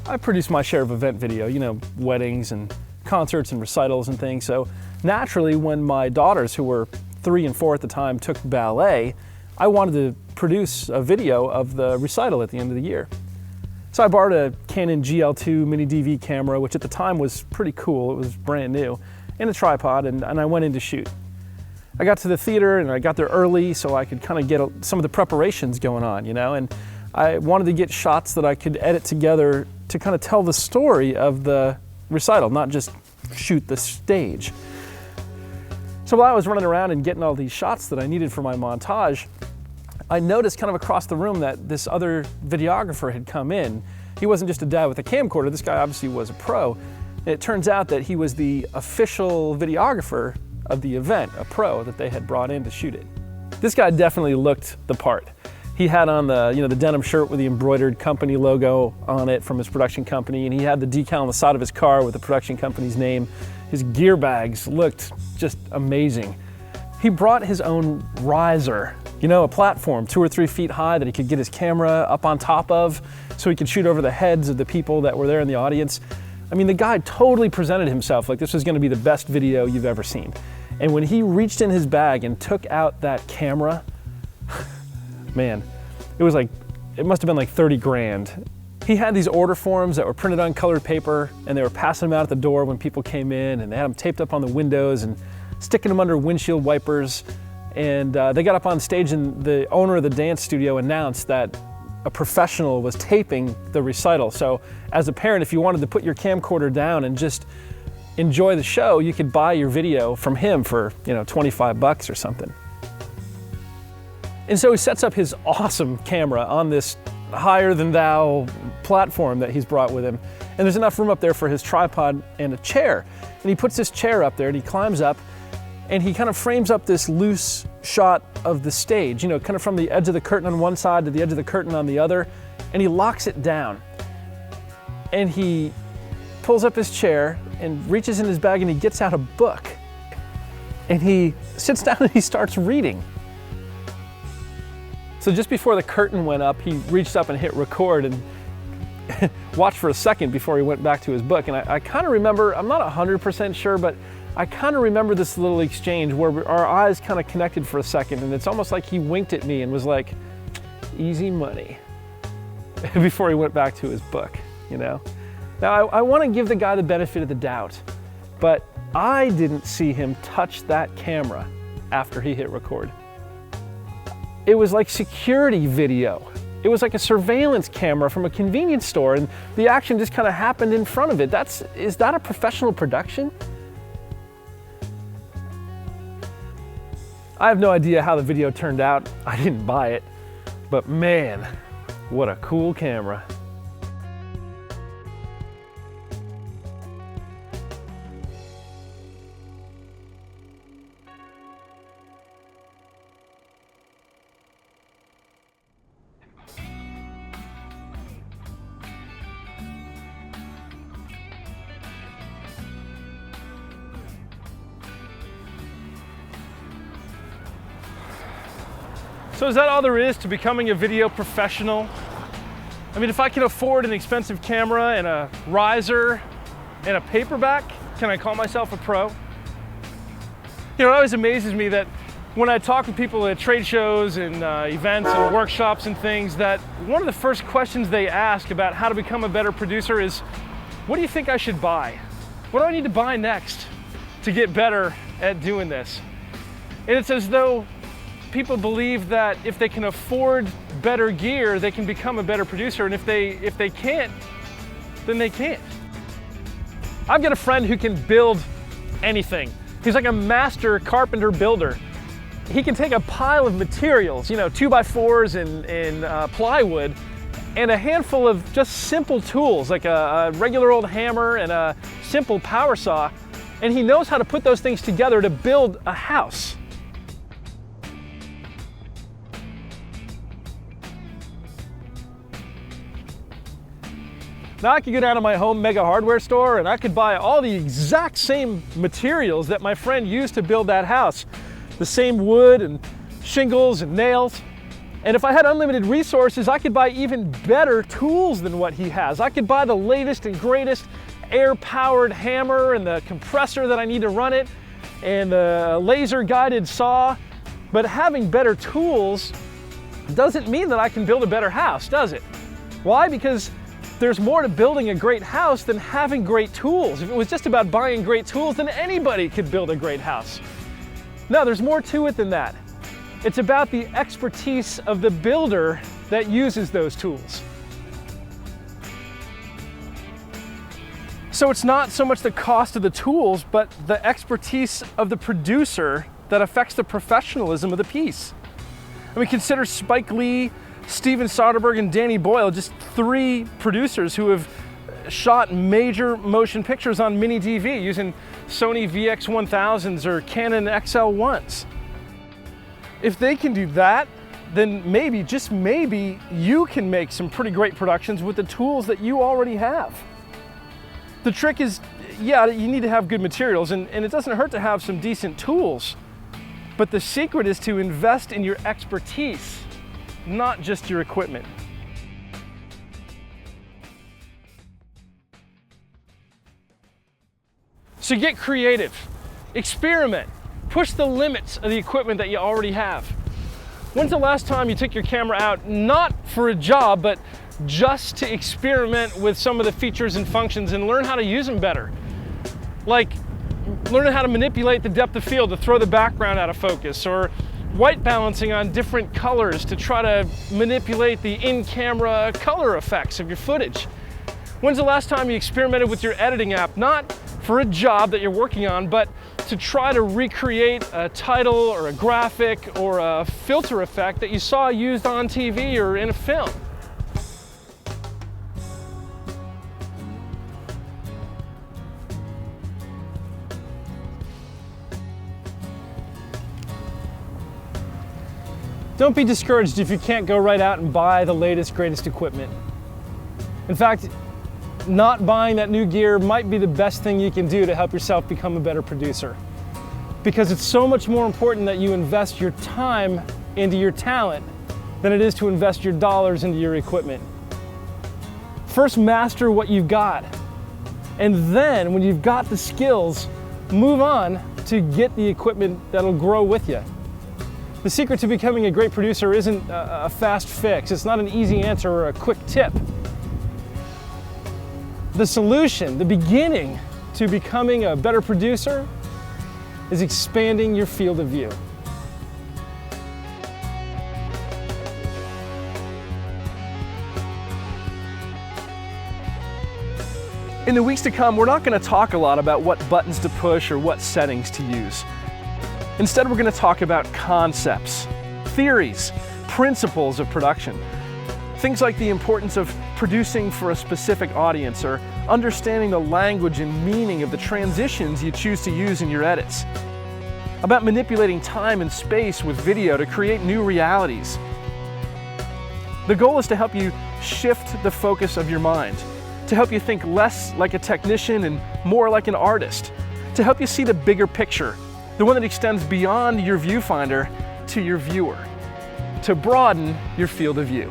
I produce my share of event video, you know, weddings and concerts and recitals and things. So naturally, when my daughters, who were 3 and 4 at the time, took ballet, I wanted to produce a video of the recital at the end of the year. So I borrowed a Canon GL2 mini DV camera, which at the time was pretty cool. It was brand new, and a tripod, and I went in to shoot. I got to the theater and I got there early so I could kind of get some of the preparations going on, you know, and I wanted to get shots that I could edit together to kind of tell the story of the recital, not just shoot the stage. So while I was running around and getting all these shots that I needed for my montage, I noticed kind of across the room that this other videographer had come in. He wasn't just a dad with a camcorder, this guy obviously was a pro. And it turns out that he was the official videographer of the event, a pro that they had brought in to shoot it. This guy definitely looked the part. He had on the, you know, the denim shirt with the embroidered company logo on it from his production company, and he had the decal on the side of his car with the production company's name. His gear bags looked just amazing. He brought his own riser, you know, a platform 2 or 3 feet high that he could get his camera up on top of so he could shoot over the heads of the people that were there in the audience. I mean, the guy totally presented himself like this was going to be the best video you've ever seen. And when he reached in his bag and took out that camera, man, it was like, it must have been like 30 grand. He had these order forms that were printed on colored paper, and they were passing them out at the door when people came in, and they had them taped up on the windows and sticking them under windshield wipers. And they got up on stage, and the owner of the dance studio announced that a professional was taping the recital. So as a parent, if you wanted to put your camcorder down and just enjoy the show, you could buy your video from him for, you know, 25 bucks or something. And so he sets up his awesome camera on this higher-than-thou platform that he's brought with him. And there's enough room up there for his tripod and a chair. And he puts this chair up there and he climbs up and he kind of frames up this loose shot of the stage, you know, kind of from the edge of the curtain on one side to the edge of the curtain on the other. And he locks it down. And he pulls up his chair and reaches in his bag and he gets out a book. And he sits down and he starts reading. So just before the curtain went up, he reached up and hit record and watched for a second before he went back to his book. And I kind of remember, I'm not 100% sure, but I kind of remember this little exchange where our eyes kind of connected for a second, and it's almost like he winked at me and was like, easy money, before he went back to his book, you know? Now, I want to give the guy the benefit of the doubt, but I didn't see him touch that camera after he hit record. It was like security video. It was like a surveillance camera from a convenience store, and the action just kind of happened in front of it. Is that a professional production? I have no idea how the video turned out. I didn't buy it, but man, what a cool camera. So is that all there is to becoming a video professional? I mean, if I can afford an expensive camera and a riser and a paperback, can I call myself a pro? You know, it always amazes me that when I talk to people at trade shows and events and workshops and things, that one of the first questions they ask about how to become a better producer is, what do you think I should buy? What do I need to buy next to get better at doing this? And it's as though people believe that if they can afford better gear, they can become a better producer, and if they can't, then they can't. I've got a friend who can build anything. He's like a master carpenter builder. He can take a pile of materials, you know, 2x4s and plywood, and a handful of just simple tools, like a regular old hammer and a simple power saw, and he knows how to put those things together to build a house. Now I could go down to my home mega hardware store and I could buy all the exact same materials that my friend used to build that house. The same wood and shingles and nails. And if I had unlimited resources, I could buy even better tools than what he has. I could buy the latest and greatest air-powered hammer and the compressor that I need to run it and the laser-guided saw. But having better tools doesn't mean that I can build a better house, does it? Why? Because there's more to building a great house than having great tools. If it was just about buying great tools, then anybody could build a great house. No, there's more to it than that. It's about the expertise of the builder that uses those tools. So it's not so much the cost of the tools, but the expertise of the producer that affects the professionalism of the piece. I mean, consider Spike Lee, Steven Soderbergh, and Danny Boyle, just 3 producers who have shot major motion pictures on mini DV using Sony VX1000s or Canon XL1s. If they can do that, then maybe, just maybe, you can make some pretty great productions with the tools that you already have. The trick is, yeah, you need to have good materials, and it doesn't hurt to have some decent tools. But the secret is to invest in your expertise, not just your equipment. So get creative, experiment, push the limits of the equipment that you already have. When's the last time you took your camera out, not for a job, but just to experiment with some of the features and functions and learn how to use them better? Like learning how to manipulate the depth of field to throw the background out of focus, or white balancing on different colors to try to manipulate the in-camera color effects of your footage. When's the last time you experimented with your editing app, not for a job that you're working on, but to try to recreate a title or a graphic or a filter effect that you saw used on TV or in a film? Don't be discouraged if you can't go right out and buy the latest, greatest equipment. In fact, not buying that new gear might be the best thing you can do to help yourself become a better producer. Because it's so much more important that you invest your time into your talent than it is to invest your dollars into your equipment. First, master what you've got. And then, when you've got the skills, move on to get the equipment that'll grow with you. The secret to becoming a great producer isn't a fast fix. It's not an easy answer or a quick tip. The solution, the beginning to becoming a better producer, is expanding your field of view. In the weeks to come, we're not going to talk a lot about what buttons to push or what settings to use. Instead, we're going to talk about concepts, theories, principles of production. Things like the importance of producing for a specific audience, or understanding the language and meaning of the transitions you choose to use in your edits. About manipulating time and space with video to create new realities. The goal is to help you shift the focus of your mind, to help you think less like a technician and more like an artist, to help you see the bigger picture, the one that extends beyond your viewfinder to your viewer, to broaden your field of view.